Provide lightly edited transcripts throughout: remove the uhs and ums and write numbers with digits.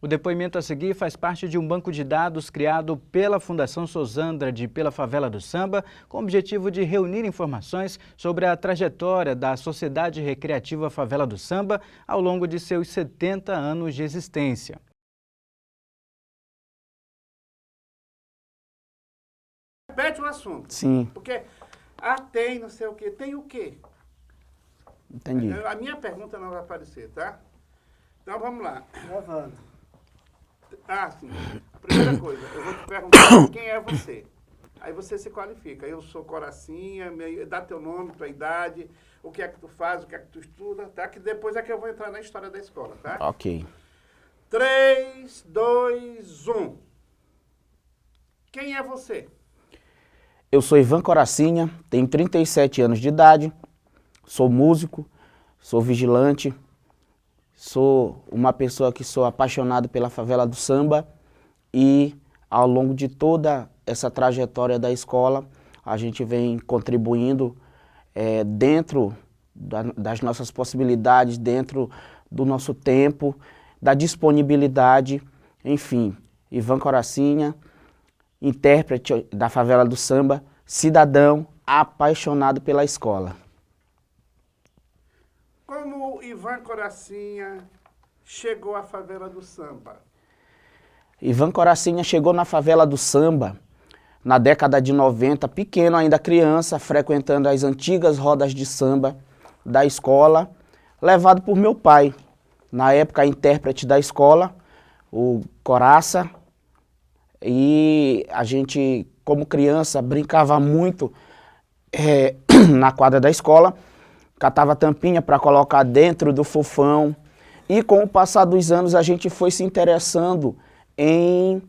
O depoimento a seguir faz parte de um banco de dados criado pela Fundação Sozandra Pela Favela do Samba, com o objetivo de reunir informações sobre a trajetória da Sociedade Recreativa Favela do Samba ao longo de seus 70 anos de existência. Repete o assunto. Sim. Porque tem não sei o quê. Tem o quê? Entendi. A minha pergunta não vai aparecer, tá? Então vamos lá. Gravando. Sim. Primeira coisa, eu vou te perguntar quem é você. Aí você se qualifica. Eu sou Coracinha, dá teu nome, tua idade, o que é que tu faz, o que é que tu estuda, tá? Que depois é que eu vou entrar na história da escola, tá? Ok. 3, 2, 1. Quem é você? Eu sou Ivan Coracinha, tenho 37 anos de idade, sou músico, sou vigilante, sou uma pessoa que sou apaixonado pela favela do samba e ao longo de toda essa trajetória da escola a gente vem contribuindo dentro das nossas possibilidades, dentro do nosso tempo, da disponibilidade, enfim, Ivan Coracinha, intérprete da favela do samba, cidadão apaixonado pela escola. Como Ivan Coracinha chegou à favela do samba? Ivan Coracinha chegou na favela do samba na década de 90, pequeno ainda criança, frequentando as antigas rodas de samba da escola, levado por meu pai, na época intérprete da escola, o Coraça. E a gente, como criança, brincava muito na quadra da escola, catava tampinha para colocar dentro do fofão. E com o passar dos anos a gente foi se interessando em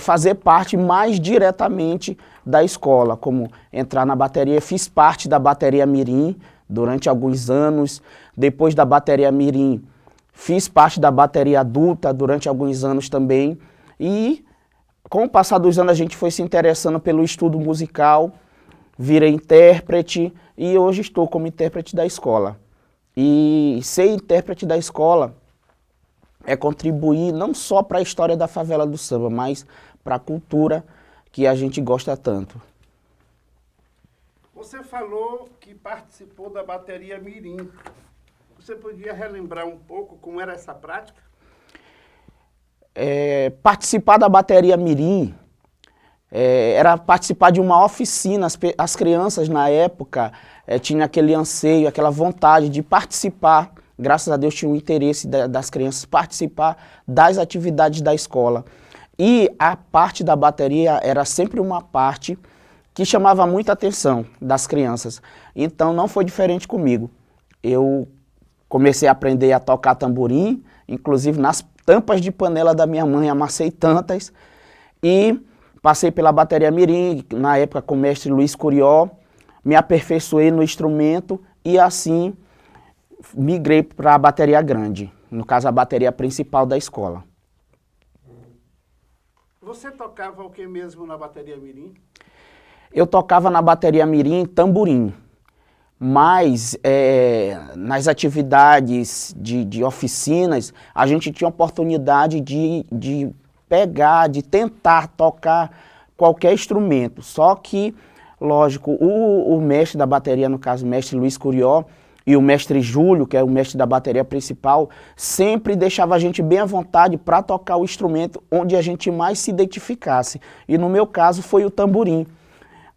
fazer parte mais diretamente da escola, como entrar na bateria. Fiz parte da bateria Mirim durante alguns anos. Depois da bateria Mirim, fiz parte da bateria adulta durante alguns anos também. E com o passar dos anos a gente foi se interessando pelo estudo musical, virei intérprete e hoje estou como intérprete da escola. E ser intérprete da escola é contribuir não só para a história da favela do samba, mas para a cultura que a gente gosta tanto. Você falou que participou da bateria Mirim. Você podia relembrar um pouco como era essa prática? Participar da bateria Mirim era participar de uma oficina. As crianças na época tinham aquele anseio, aquela vontade de participar. Graças a Deus tinha o interesse das crianças participar das atividades da escola. E a parte da bateria era sempre uma parte que chamava muita atenção das crianças. Então não foi diferente comigo. Eu comecei a aprender a tocar tamborim, inclusive nas tampas de panela da minha mãe, amassei tantas. E passei pela bateria Mirim, na época com o mestre Luiz Curió, me aperfeiçoei no instrumento e assim migrei para a bateria grande, no caso a bateria principal da escola. Você tocava o que mesmo na bateria Mirim? Eu tocava na bateria Mirim tamborim, mas nas atividades de oficinas a gente tinha oportunidade de pegar, de tentar tocar qualquer instrumento. Só que, lógico, o mestre da bateria, no caso o mestre Luiz Curió, e o mestre Júlio, que é o mestre da bateria principal, sempre deixava a gente bem à vontade para tocar o instrumento onde a gente mais se identificasse. E no meu caso foi o tamborim.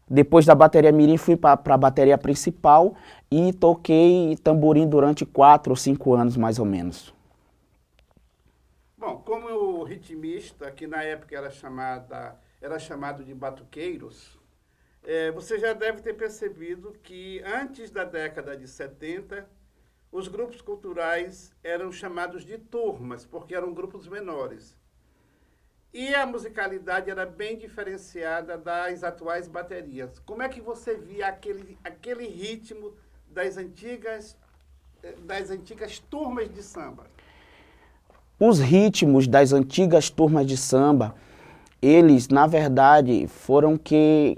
Depois da bateria Mirim fui para a bateria principal e toquei tamborim durante 4 ou 5 anos mais ou menos. Bom, como ritmista, que na época era chamado de batuqueiros, você já deve ter percebido que antes da década de 70, os grupos culturais eram chamados de turmas, porque eram grupos menores. E a musicalidade era bem diferenciada das atuais baterias. Como é que você via aquele ritmo das antigas turmas de samba? Os ritmos das antigas turmas de samba, eles, na verdade, foram que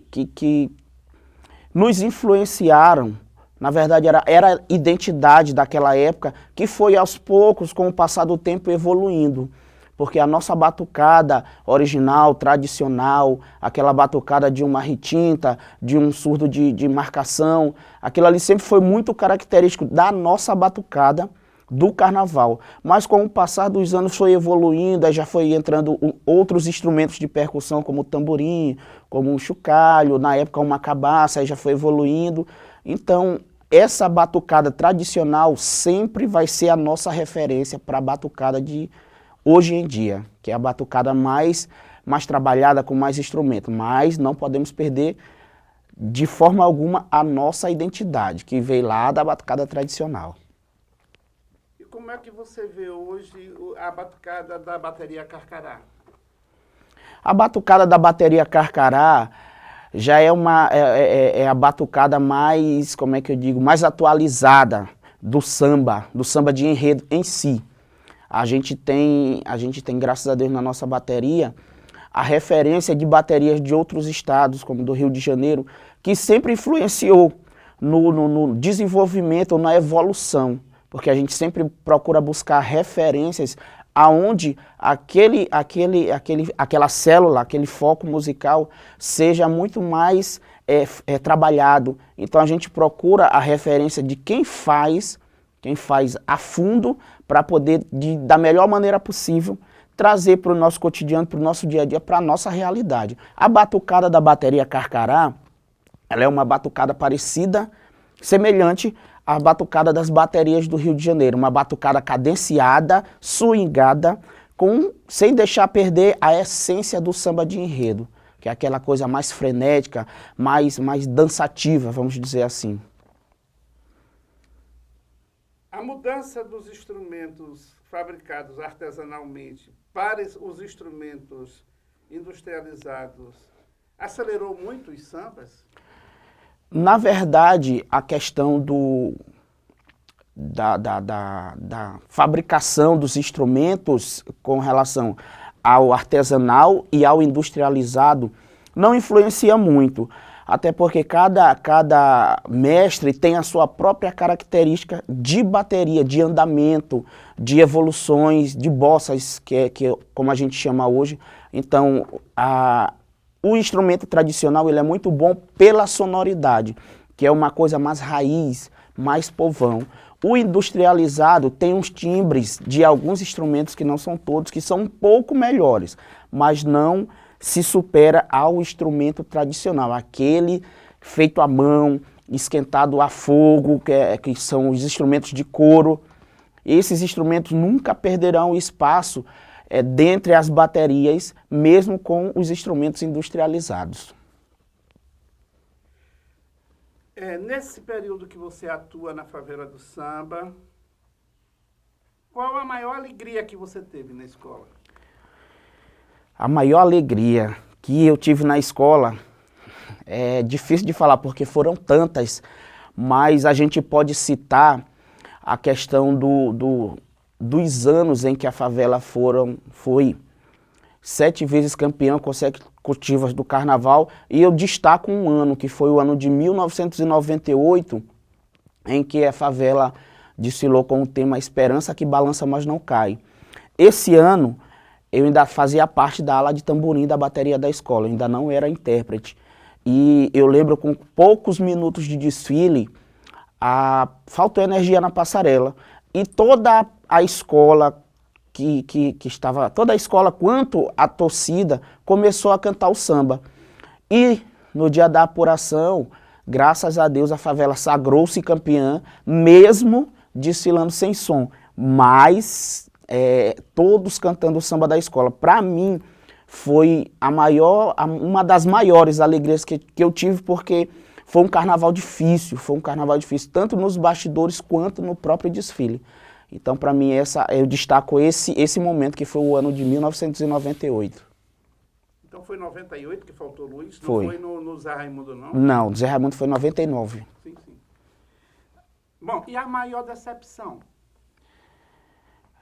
nos influenciaram. Na verdade, era a identidade daquela época que foi, aos poucos, com o passar do tempo, evoluindo. porque a nossa batucada original, tradicional, aquela batucada de uma retinta, de um surdo de marcação, aquilo ali sempre foi muito característico da nossa batucada do carnaval. Mas com o passar dos anos foi evoluindo, aí já foi entrando outros instrumentos de percussão, como o tamborim, como um chocalho, na época uma cabaça, aí já foi evoluindo. Então, essa batucada tradicional sempre vai ser a nossa referência para a batucada de hoje em dia, que é a batucada mais trabalhada, com mais instrumento. Mas não podemos perder de forma alguma a nossa identidade, que veio lá da batucada tradicional. E como é que você vê hoje a batucada da bateria Carcará? A batucada da bateria Carcará já é a batucada mais, como é que eu digo, mais atualizada do samba de enredo em si. A gente tem, graças a Deus, na nossa bateria, a referência de baterias de outros estados, como do Rio de Janeiro, que sempre influenciou no desenvolvimento ou na evolução, porque a gente sempre procura buscar referências aonde aquela célula, aquele foco musical seja muito mais trabalhado. Então a gente procura a referência de quem faz a fundo para poder, da melhor maneira possível, trazer para o nosso cotidiano, para o nosso dia a dia, para a nossa realidade. A batucada da bateria Carcará, ela é uma batucada parecida, semelhante à batucada das baterias do Rio de Janeiro, uma batucada cadenciada, swingada, sem deixar perder a essência do samba de enredo, que é aquela coisa mais frenética, mais dançativa, vamos dizer assim. A mudança dos instrumentos fabricados artesanalmente para os instrumentos industrializados acelerou muito os sambas? Na verdade, a questão da fabricação dos instrumentos com relação ao artesanal e ao industrializado não influencia muito. Até porque cada mestre tem a sua própria característica de bateria, de andamento, de evoluções, de bossas, que é como a gente chama hoje. Então, o instrumento tradicional ele é muito bom pela sonoridade, que é uma coisa mais raiz, mais povão. O industrializado tem uns timbres de alguns instrumentos, que não são todos, que são um pouco melhores, mas não se supera ao instrumento tradicional, aquele feito à mão, esquentado a fogo, que são os instrumentos de couro. Esses instrumentos nunca perderão espaço dentre as baterias, mesmo com os instrumentos industrializados. Nesse período que você atua na Favela do Samba, qual a maior alegria que você teve na escola? A maior alegria que eu tive na escola é difícil de falar porque foram tantas, mas a gente pode citar a questão dos anos em que a favela foi 7 vezes campeã consecutivas do carnaval, e eu destaco um ano, que foi o ano de 1998, em que a favela desfilou com o tema Esperança que Balança Mas Não Cai. Esse ano eu ainda fazia parte da ala de tamborim da bateria da escola, eu ainda não era intérprete. E eu lembro, com poucos minutos de desfile, faltou energia na passarela. E toda a escola que estava, toda a escola quanto a torcida, começou a cantar o samba. E no dia da apuração, graças a Deus, a favela sagrou-se campeã, mesmo desfilando sem som. Mas todos cantando o samba da escola. Para mim, foi uma das maiores alegrias que eu tive, porque foi um carnaval difícil, tanto nos bastidores quanto no próprio desfile. Então, para mim, eu destaco esse momento, que foi o ano de 1998. Então foi 98 que faltou luz? Foi. Não foi no Zé Raimundo, não? Não, o Zé Raimundo foi em 99. Sim, sim. Bom, e a maior decepção?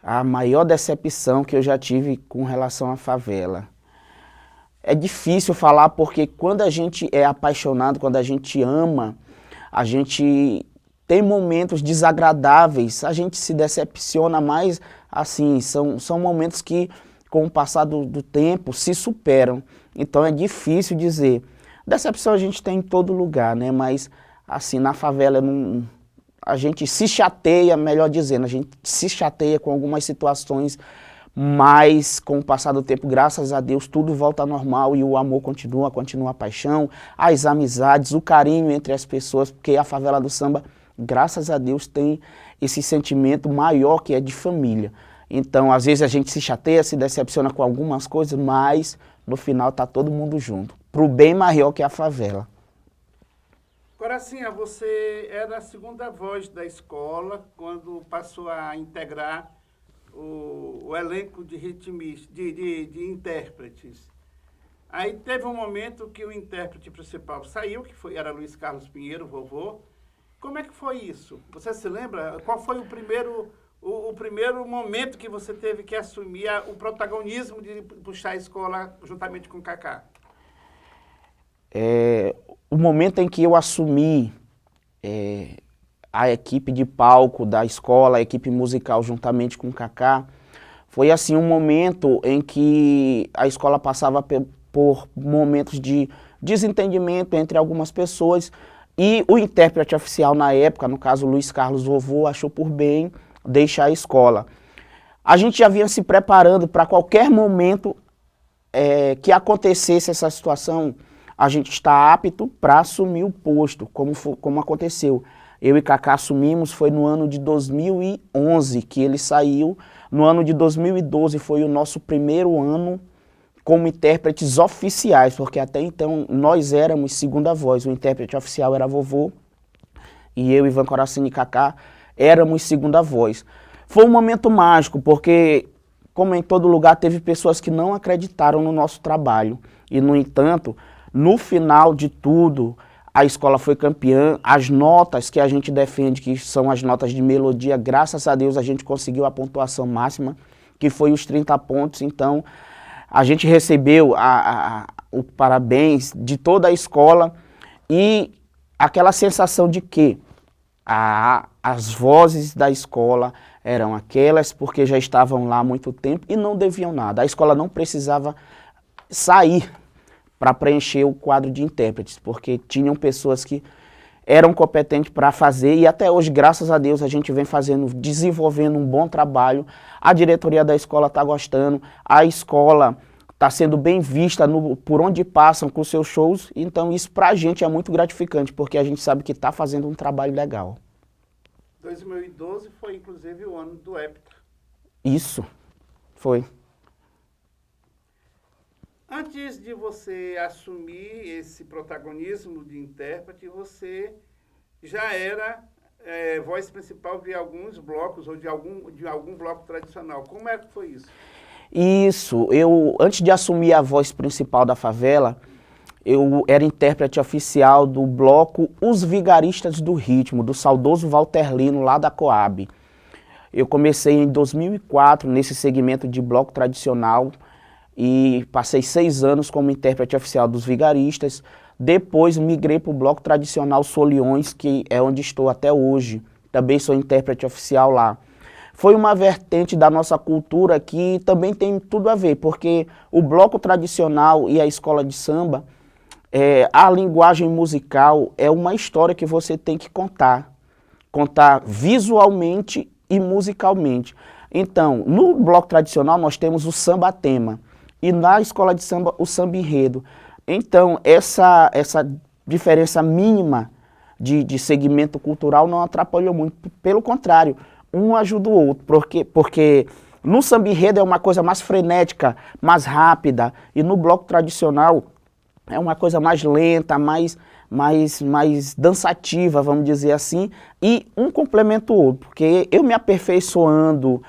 A maior decepção que eu já tive com relação à favela. É difícil falar, porque quando a gente é apaixonado, quando a gente ama, a gente tem momentos desagradáveis, a gente se decepciona, mas assim, são momentos que com o passar do tempo, se superam. Então é difícil dizer. Decepção a gente tem em todo lugar, né? Mas assim, na favela a gente se chateia, melhor dizendo, a gente se chateia com algumas situações, mas com o passar do tempo, graças a Deus, tudo volta ao normal e o amor continua a paixão, as amizades, o carinho entre as pessoas, porque a favela do samba, graças a Deus, tem esse sentimento maior que é de família. Então, às vezes a gente se chateia, se decepciona com algumas coisas, mas no final tá todo mundo junto, pro bem maior que a favela. Coracinha, você era a segunda voz da escola quando passou a integrar o elenco de de intérpretes. Aí teve um momento que o intérprete principal saiu, era Luiz Carlos Pinheiro, vovô. Como é que foi isso? Você se lembra? Qual foi o primeiro momento que você teve que assumir o protagonismo de puxar a escola juntamente com o Cacá? O momento em que eu assumi a equipe de palco da escola, a equipe musical juntamente com o Cacá, foi assim um momento em que a escola passava por momentos de desentendimento entre algumas pessoas e o intérprete oficial na época, no caso Luiz Carlos Vovô, achou por bem deixar a escola. A gente já vinha se preparando para qualquer momento que acontecesse essa situação, a gente está apto para assumir o posto, como aconteceu. Eu e Cacá assumimos, foi no ano de 2011 que ele saiu. No ano de 2012 foi o nosso primeiro ano como intérpretes oficiais, porque até então nós éramos segunda voz, o intérprete oficial era Vovô, e eu, Ivan Coracini e Cacá, éramos segunda voz. Foi um momento mágico, porque, como em todo lugar, teve pessoas que não acreditaram no nosso trabalho, e no entanto, no final de tudo, a escola foi campeã, as notas que a gente defende, que são as notas de melodia, graças a Deus a gente conseguiu a pontuação máxima, que foi os 30 pontos, então a gente recebeu o parabéns de toda a escola e aquela sensação de que as vozes da escola eram aquelas porque já estavam lá há muito tempo e não deviam nada. A escola não precisava sair para preencher o quadro de intérpretes, porque tinham pessoas que eram competentes para fazer e até hoje, graças a Deus, a gente vem desenvolvendo um bom trabalho. A diretoria da escola está gostando, a escola está sendo bem vista por onde passam com seus shows, então isso para a gente é muito gratificante, porque a gente sabe que está fazendo um trabalho legal. 2012 foi inclusive o ano do Hepta. Isso, foi. Antes de você assumir esse protagonismo de intérprete, você já era voz principal de alguns blocos ou de algum bloco tradicional. Como é que foi isso? Isso, antes de assumir a voz principal da favela, eu era intérprete oficial do bloco Os Vigaristas do Ritmo, do saudoso Walter Lino, lá da Coab. Eu comecei em 2004 nesse segmento de bloco tradicional, e passei 6 anos como intérprete oficial dos Vigaristas. Depois migrei para o bloco tradicional Soliões, que é onde estou até hoje. Também sou intérprete oficial lá. Foi uma vertente da nossa cultura que também tem tudo a ver, porque o bloco tradicional e a escola de samba, a linguagem musical é uma história que você tem que contar visualmente e musicalmente. Então, no bloco tradicional nós temos o samba tema, e na escola de samba, o samba enredo. Então, essa diferença mínima de segmento cultural não atrapalhou muito. Pelo contrário, um ajuda o outro. Porque no samba enredo é uma coisa mais frenética, mais rápida. E no bloco tradicional é uma coisa mais lenta, mais dançativa, vamos dizer assim. E um complementa o outro. Porque eu me aperfeiçoando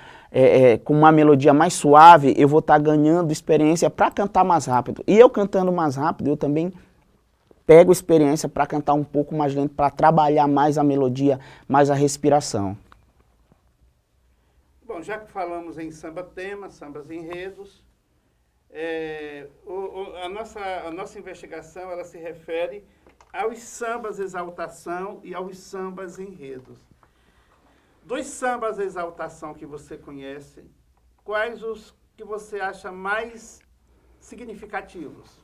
com uma melodia mais suave, eu vou estar ganhando experiência para cantar mais rápido. E eu cantando mais rápido, eu também pego experiência para cantar um pouco mais lento, para trabalhar mais a melodia, mais a respiração. Bom, já que falamos em samba tema, sambas enredos, a nossa investigação ela se refere aos sambas exaltação e aos sambas enredos. Dos sambas exaltação que você conhece, quais os que você acha mais significativos?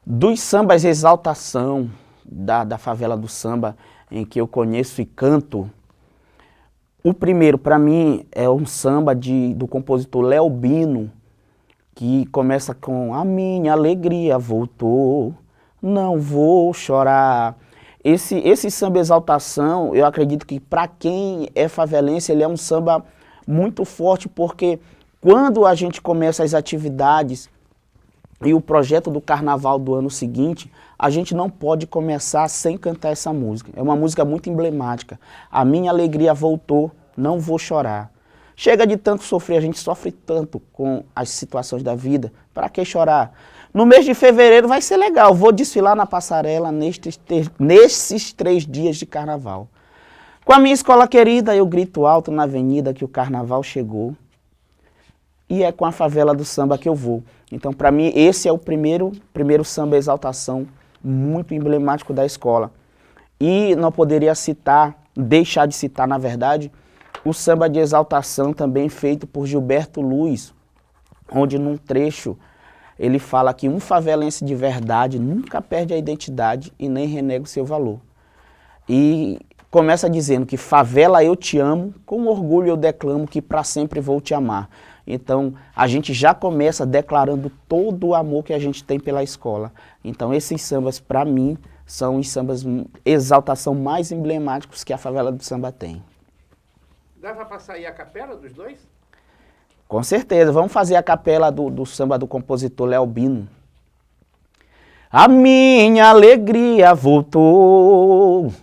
Dos sambas exaltação da favela do samba, em que eu conheço e canto, o primeiro, para mim, é um samba do compositor Léo Bino, que começa com "A minha alegria voltou, não vou chorar". Esse samba exaltação, eu acredito que para quem é favelense, ele é um samba muito forte, porque quando a gente começa as atividades e o projeto do carnaval do ano seguinte, a gente não pode começar sem cantar essa música. É uma música muito emblemática. A minha alegria voltou, não vou chorar. Chega de tanto sofrer, a gente sofre tanto com as situações da vida. Para que chorar? No mês de fevereiro vai ser legal, vou desfilar na passarela nesses 3 dias de carnaval. Com a minha escola querida, eu grito alto na avenida que o carnaval chegou. E é com a favela do samba que eu vou. Então, para mim, esse é o primeiro samba exaltação muito emblemático da escola. E não poderia deixar de citar, na verdade, o samba de exaltação também feito por Gilberto Luz, onde num trecho ele fala que um favelense de verdade nunca perde a identidade e nem renega o seu valor. E começa dizendo que favela eu te amo, com orgulho eu declamo que para sempre vou te amar. Então a gente já começa declarando todo o amor que a gente tem pela escola. Então esses sambas para mim são os sambas exaltação mais emblemáticos que a favela do samba tem. Dá para passar aí a capela dos dois? Com certeza, vamos fazer a capela do samba do compositor Léo Bino. A minha alegria voltou,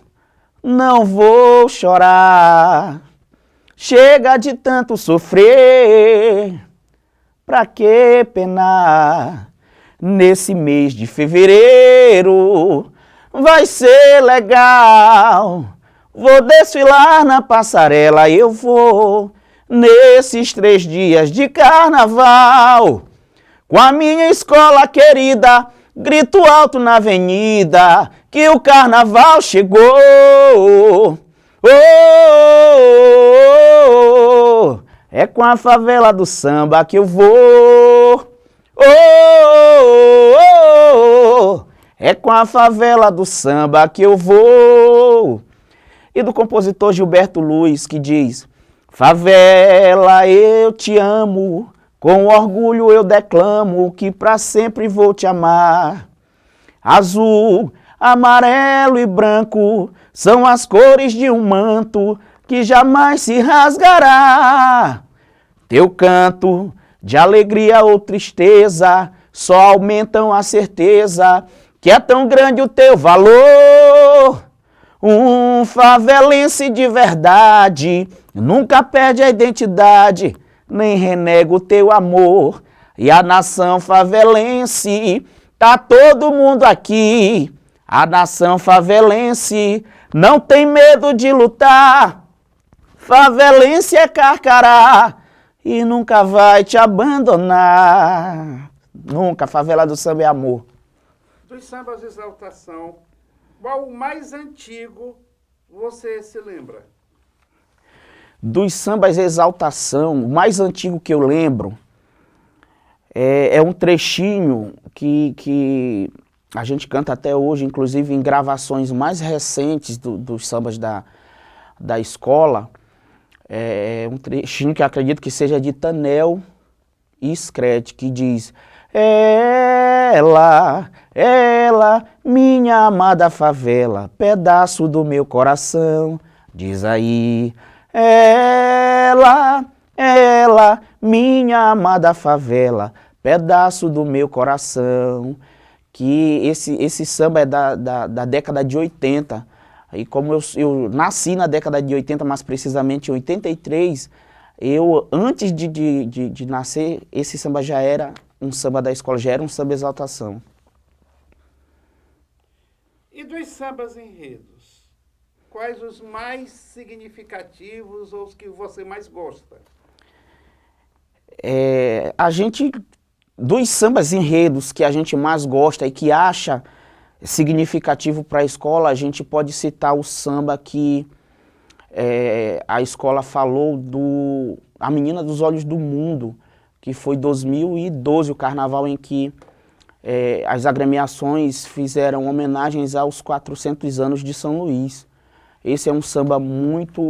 não vou chorar. Chega de tanto sofrer, pra que penar? Nesse mês de fevereiro vai ser legal. Vou desfilar na passarela, eu vou nesses 3 dias de carnaval. Com a minha escola querida, grito alto na avenida que o carnaval chegou. Oh, oh, oh, é com a favela do samba que eu vou. Oh, oh, oh, é com a favela do samba que eu vou. E do compositor Gilberto Luz, que diz: favela, eu te amo, com orgulho eu declamo que pra sempre vou te amar. Azul, amarelo e branco são as cores de um manto que jamais se rasgará. Teu canto de alegria ou tristeza só aumentam a certeza que é tão grande o teu valor. Um favelense de verdade nunca perde a identidade, nem renega o teu amor. E a nação favelense, tá todo mundo aqui. A nação favelense não tem medo de lutar. Favelense é Carcará e nunca vai te abandonar. Nunca, a favela do samba é amor. Dos sambas de exaltação, qual o mais antigo você se lembra? Dos sambas exaltação, o mais antigo que eu lembro é um trechinho que a gente canta até hoje, inclusive em gravações mais recentes dos sambas da escola. É um trechinho que eu acredito que seja de Tanel e Scred, que diz: ela, minha amada favela, pedaço do meu coração, diz aí. Ela, minha amada favela, pedaço do meu coração. Que esse samba é da década de 80. E como eu nasci na década de 80, mais precisamente em 83, antes de nascer, esse samba já era um samba da escola, já era um samba exaltação. E dos sambas enredos, quais os mais significativos ou os que você mais gosta? Dos sambas enredos que a gente mais gosta e que acha significativo para a escola, a gente pode citar o samba que a escola falou A Menina dos Olhos do Mundo, que foi 2012, o carnaval em que as agremiações fizeram homenagens aos 400 anos de São Luís. Esse é um samba muito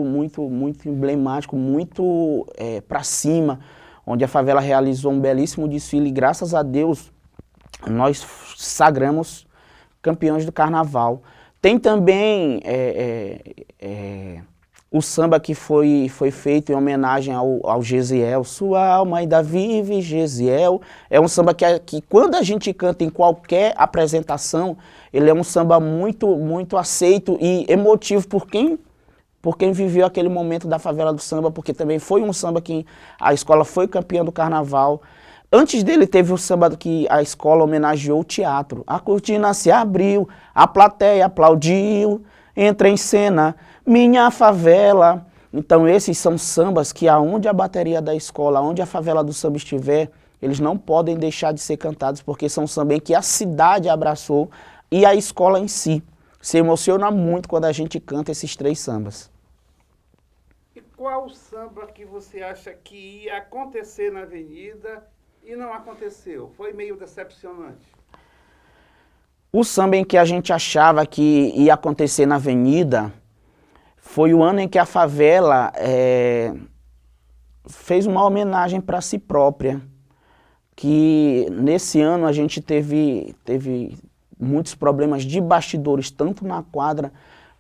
emblemático, muito para cima, onde a favela realizou um belíssimo desfile e graças a Deus nós sagramos campeões do carnaval. Tem também o samba que foi feito em homenagem ao Gesiel, Sua alma ainda vive, Gesiel. É um samba que quando a gente canta em qualquer apresentação, ele é um samba muito aceito e emotivo por quem viveu aquele momento da favela do samba, porque também foi um samba que a escola foi campeã do carnaval. Antes dele teve o samba que a escola homenageou o teatro. A cortina se abriu, a plateia aplaudiu, entra em cena minha favela. Então esses são sambas que aonde a bateria da escola, onde a favela do samba estiver, eles não podem deixar de ser cantados, porque são sambas que a cidade abraçou e a escola em si. Se emociona muito quando a gente canta esses 3 sambas. E qual samba que você acha que ia acontecer na avenida e não aconteceu? Foi meio decepcionante. O samba em que a gente achava que ia acontecer na avenida foi o ano em que a favela fez uma homenagem para si própria. Que nesse ano a gente teve muitos problemas de bastidores, tanto na quadra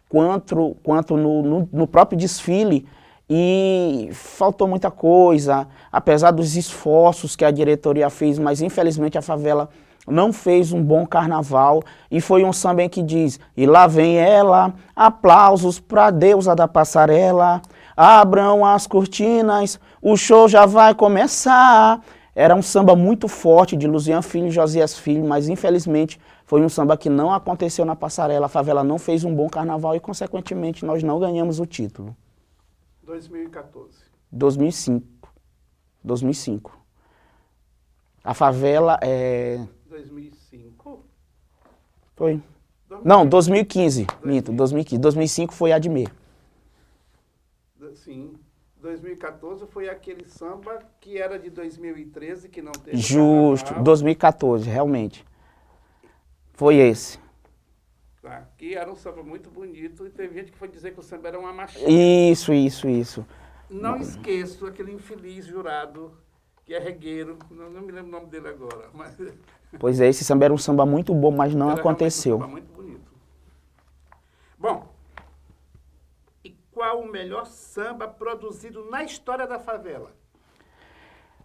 quanto no próprio desfile. E faltou muita coisa, apesar dos esforços que a diretoria fez, mas infelizmente a favela não fez um bom carnaval. E foi um samba que diz, e lá vem ela, aplausos pra deusa da passarela, abram as cortinas, o show já vai começar. Era um samba muito forte de Luzian Filho e Josias Filho, mas infelizmente foi um samba que não aconteceu na passarela. A favela não fez um bom carnaval e consequentemente nós não ganhamos o título. 2014. 2005. A favela 2005? Foi. Não, 2015. Minto, 2015. 2005 foi Admir. Sim. 2014 foi aquele samba que era de 2013, que não teve Justo, carnaval. 2014, realmente. Foi esse. Tá. Que era um samba muito bonito e teve gente que foi dizer que o samba era uma machinha. Isso. Não esqueço aquele infeliz jurado que é regueiro, não me lembro o nome dele agora. Mas Pois é, esse samba era um samba muito bom, mas não era aconteceu. Um samba muito bonito. Bom, e qual o melhor samba produzido na história da favela?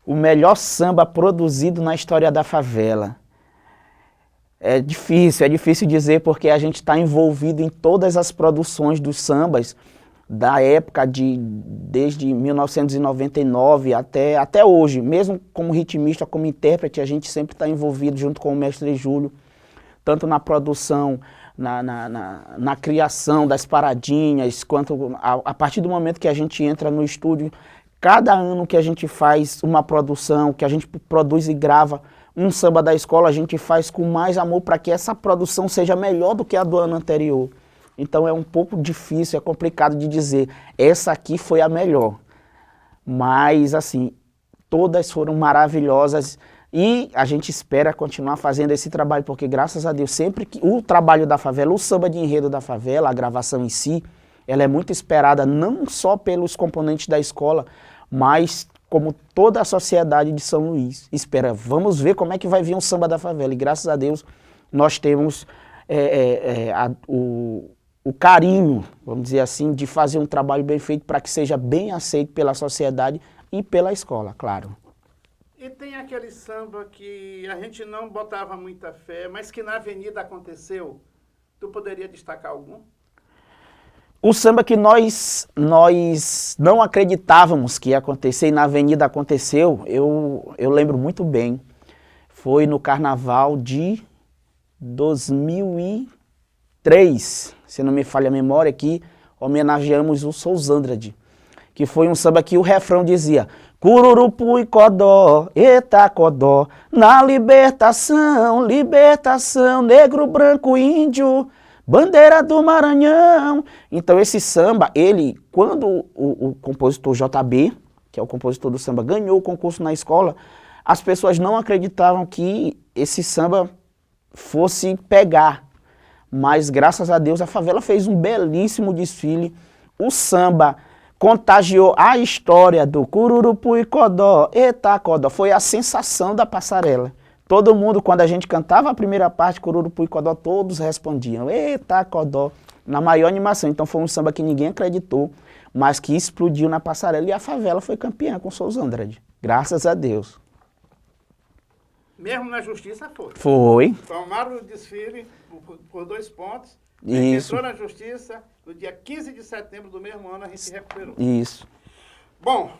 O melhor samba produzido na história da favela. É difícil dizer porque a gente está envolvido em todas as produções dos sambas da época desde 1999 até hoje. Mesmo como ritmista, como intérprete, a gente sempre está envolvido junto com o mestre Júlio, tanto na produção, na criação das paradinhas, quanto a partir do momento que a gente entra no estúdio. Cada ano que a gente faz uma produção, que a gente produz e grava um samba da escola, a gente faz com mais amor para que essa produção seja melhor do que a do ano anterior. Então é um pouco difícil, é complicado de dizer, essa aqui foi a melhor. Mas assim, todas foram maravilhosas e a gente espera continuar fazendo esse trabalho, porque graças a Deus, sempre que o trabalho da favela, o samba de enredo da favela, a gravação em si, ela é muito esperada não só pelos componentes da escola, mas como toda a sociedade de São Luís espera. Vamos ver como é que vai vir um samba da favela. E graças a Deus nós temos o carinho, vamos dizer assim, de fazer um trabalho bem feito para que seja bem aceito pela sociedade e pela escola, claro. E tem aquele samba que a gente não botava muita fé, mas que na avenida aconteceu. Tu poderia destacar algum? O samba que nós não acreditávamos que ia acontecer e na avenida aconteceu, eu lembro muito bem. Foi no carnaval de 2003, se não me falha a memória, que homenageamos o Souzandrade, que foi um samba que o refrão dizia: Cururupu e Codó, eita Codó, na libertação, libertação, negro, branco, índio, bandeira do Maranhão. Então esse samba, quando o compositor JB, que é o compositor do samba, ganhou o concurso na escola, as pessoas não acreditavam que esse samba fosse pegar. Mas, graças a Deus, a favela fez um belíssimo desfile. O samba contagiou a história do Cururupu e Codó. Eita, Codó, foi a sensação da passarela. Todo mundo, quando a gente cantava a primeira parte, Cururupu e Codó, todos respondiam, eita, Codó, na maior animação. Então foi um samba que ninguém acreditou, mas que explodiu na passarela e a favela foi campeã com Souza Andrade. Graças a Deus. Mesmo na justiça foi. Foi. Tomaram o desfile por 2 pontos. Isso. Entrou na justiça, no dia 15 de setembro do mesmo ano a gente recuperou. Isso. Bom,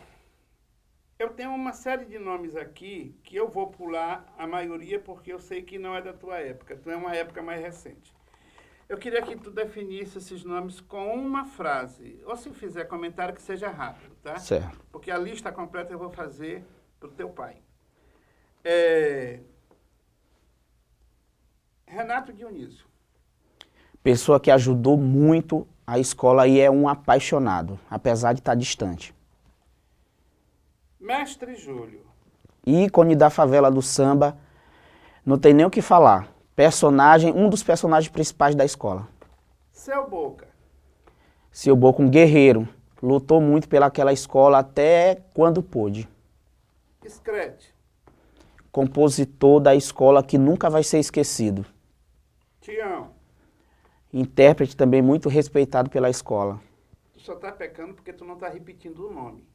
eu tenho uma série de nomes aqui que eu vou pular a maioria porque eu sei que não é da tua época, tu é uma época mais recente. Eu queria que tu definisse esses nomes com uma frase, ou se fizer comentário que seja rápido, tá? Certo. Porque a lista completa eu vou fazer pro teu pai. Renato Dionísio. Pessoa que ajudou muito a escola e é um apaixonado, apesar de estar distante. Mestre Júlio. Ícone da favela do samba, não tem nem o que falar. Personagem, um dos personagens principais da escola. Seu Boca. Seu Boca, um guerreiro, lutou muito pelaquela escola até quando pôde. Screte. Compositor da escola que nunca vai ser esquecido. Tião. Intérprete também muito respeitado pela escola. Tu só tá pecando porque tu não tá repetindo o nome.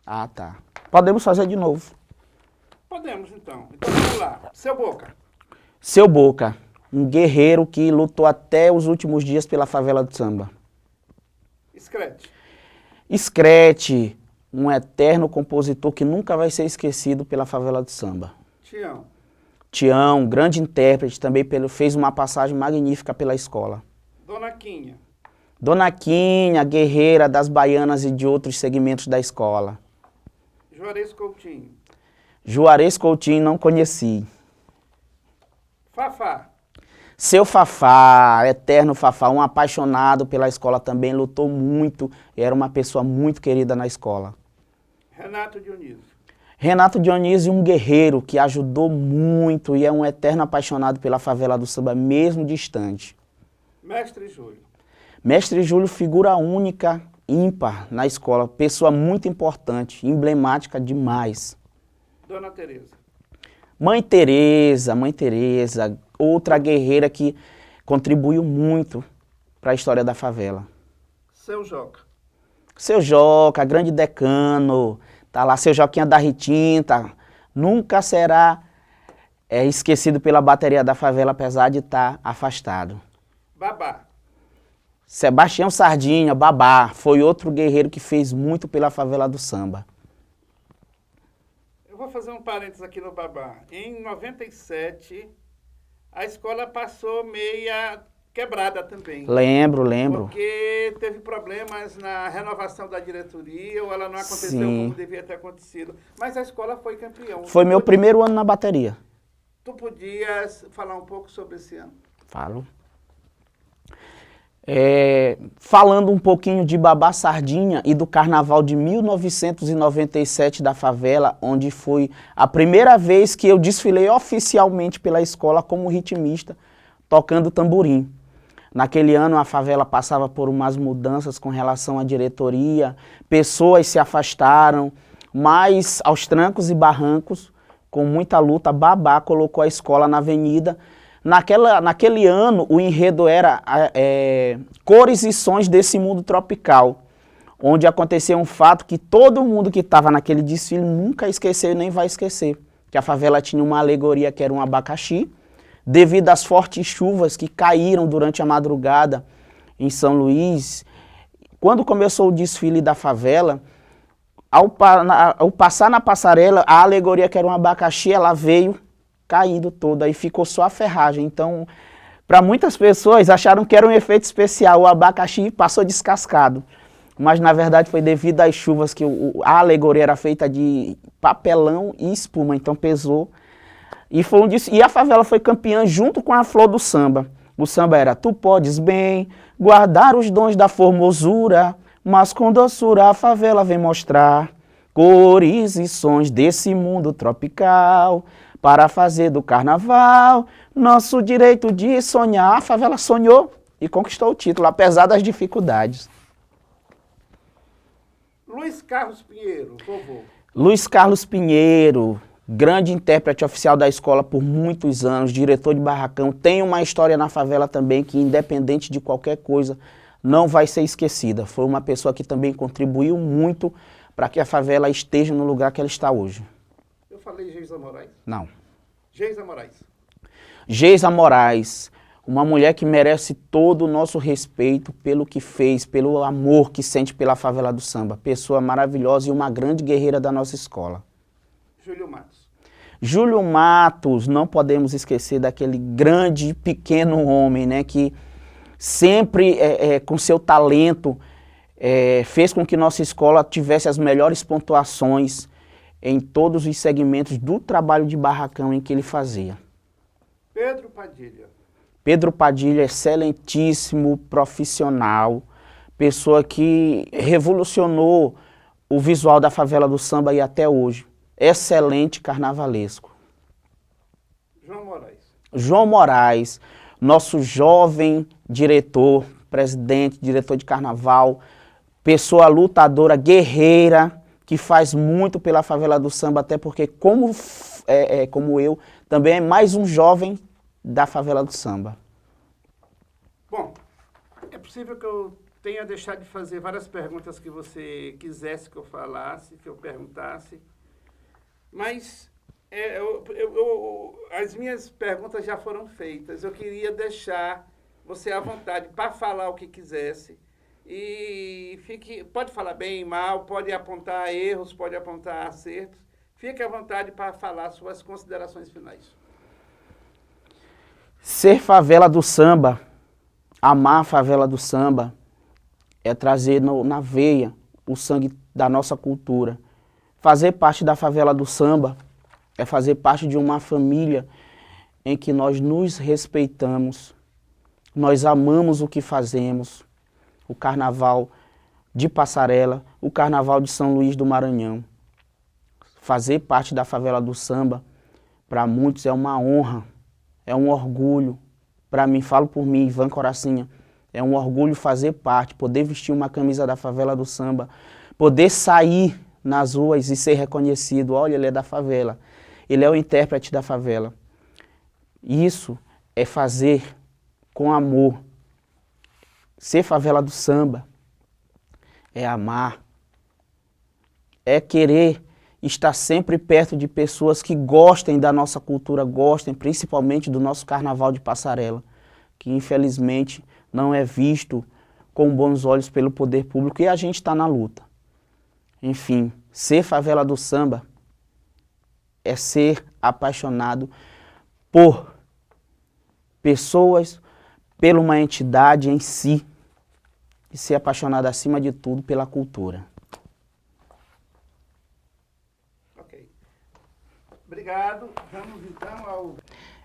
Ah, tá. Podemos fazer de novo. Podemos, então. Então vamos lá. Seu Boca. Seu Boca, um guerreiro que lutou até os últimos dias pela favela do samba. Screte. Screte, um eterno compositor que nunca vai ser esquecido pela favela do samba. Tião. Tião, grande intérprete, também fez uma passagem magnífica pela escola. Dona Quinha. Dona Quinha, guerreira das baianas e de outros segmentos da escola. Juarez Coutinho. Juarez Coutinho não conheci. Fafá. Seu Fafá, eterno Fafá, um apaixonado pela escola também, lutou muito, era uma pessoa muito querida na escola. Renato Dionísio. Renato Dionísio, um guerreiro que ajudou muito e é um eterno apaixonado pela favela do samba, mesmo distante. Mestre Júlio. Mestre Júlio, figura única, ímpar na escola, pessoa muito importante, emblemática demais. Dona Tereza. Mãe Tereza, outra guerreira que contribuiu muito para a história da favela. Seu Joca. Seu Joca, grande decano, tá lá, seu Joquinha da Ritinta, nunca será esquecido pela bateria da favela, apesar de estar afastado. Babá. Sebastião Sardinha, Babá, foi outro guerreiro que fez muito pela favela do samba. Eu vou fazer um parênteses aqui no Babá. Em 97, a escola passou meia quebrada também. Lembro. Porque teve problemas na renovação da diretoria, ou ela não aconteceu Sim. como devia ter acontecido. Mas a escola foi campeão. Foi meu primeiro ano na bateria. Tu podias falar um pouco sobre esse ano? Falo. Falando um pouquinho de Babá Sardinha e do carnaval de 1997 da favela, onde foi a primeira vez que eu desfilei oficialmente pela escola como ritmista, tocando tamborim. Naquele ano a favela passava por umas mudanças com relação à diretoria, pessoas se afastaram, mas aos trancos e barrancos, com muita luta, Babá colocou a escola na avenida. Naquele ano, o enredo era Cores e Sons desse Mundo Tropical, onde aconteceu um fato que todo mundo que estava naquele desfile nunca esqueceu e nem vai esquecer, que a favela tinha uma alegoria que era um abacaxi, devido às fortes chuvas que caíram durante a madrugada em São Luís. Quando começou o desfile da favela, ao passar na passarela, a alegoria que era um abacaxi, ela veio caindo toda e ficou só a ferragem. Então, para muitas pessoas, acharam que era um efeito especial, o abacaxi passou descascado. Mas, na verdade, foi devido às chuvas que a alegoria era feita de papelão e espuma, então pesou. E a favela foi campeã junto com a Flor do Samba. O samba era: tu podes bem guardar os dons da formosura, mas com doçura a favela vem mostrar cores e sons desse mundo tropical, para fazer do carnaval nosso direito de sonhar. A favela sonhou e conquistou o título, apesar das dificuldades. Luiz Carlos Pinheiro, vovô. Luiz Carlos Pinheiro, grande intérprete oficial da escola por muitos anos, diretor de barracão, tem uma história na favela também que, independente de qualquer coisa, não vai ser esquecida. Foi uma pessoa que também contribuiu muito para que a favela esteja no lugar que ela está hoje. Eu falei Geisa Moraes? Não. Geisa Moraes. Geisa Moraes, uma mulher que merece todo o nosso respeito pelo que fez, pelo amor que sente pela favela do samba. Pessoa maravilhosa e uma grande guerreira da nossa escola. Júlio Matos. Júlio Matos, não podemos esquecer daquele grande pequeno homem, né, que sempre, com seu talento, fez com que nossa escola tivesse as melhores pontuações em todos os segmentos do trabalho de barracão em que ele fazia. Pedro Padilha. Pedro Padilha, excelentíssimo profissional, pessoa que revolucionou o visual da favela do samba e até hoje. Excelente carnavalesco. João Moraes. João Moraes, nosso jovem diretor, presidente, diretor de carnaval, pessoa lutadora, guerreira, que faz muito pela favela do samba, até porque, como eu, também é mais um jovem da favela do samba. Bom, é possível que eu tenha deixado de fazer várias perguntas que você quisesse que eu falasse, que eu perguntasse, mas as minhas perguntas já foram feitas. Eu queria deixar você à vontade para falar o que quisesse. E pode falar bem, mal, pode apontar erros, pode apontar acertos. Fique à vontade para falar suas considerações finais. Ser favela do samba, amar a favela do samba, é trazer na veia o sangue da nossa cultura. Fazer parte da favela do samba é fazer parte de uma família em que nós nos respeitamos, nós amamos o que fazemos. O carnaval de Passarela, o carnaval de São Luís do Maranhão. Fazer parte da favela do samba, para muitos é uma honra, é um orgulho. Para mim, falo por mim, Ivan Coracinha, é um orgulho fazer parte, poder vestir uma camisa da favela do samba, poder sair nas ruas e ser reconhecido. Olha, ele é da favela, ele é o intérprete da favela. Isso é fazer com amor. Ser favela do samba é amar, é querer estar sempre perto de pessoas que gostem da nossa cultura, gostem principalmente do nosso carnaval de Passarela, que infelizmente não é visto com bons olhos pelo poder público e a gente está na luta. Enfim, ser favela do samba é ser apaixonado por pessoas, por uma entidade em si, e ser apaixonado acima de tudo pela cultura. Ok. Obrigado. Vamos então ao...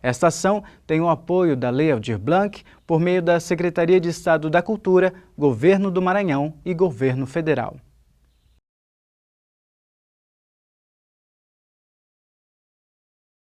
Esta ação tem o apoio da Lei Aldir Blanc por meio da Secretaria de Estado da Cultura, Governo do Maranhão e Governo Federal.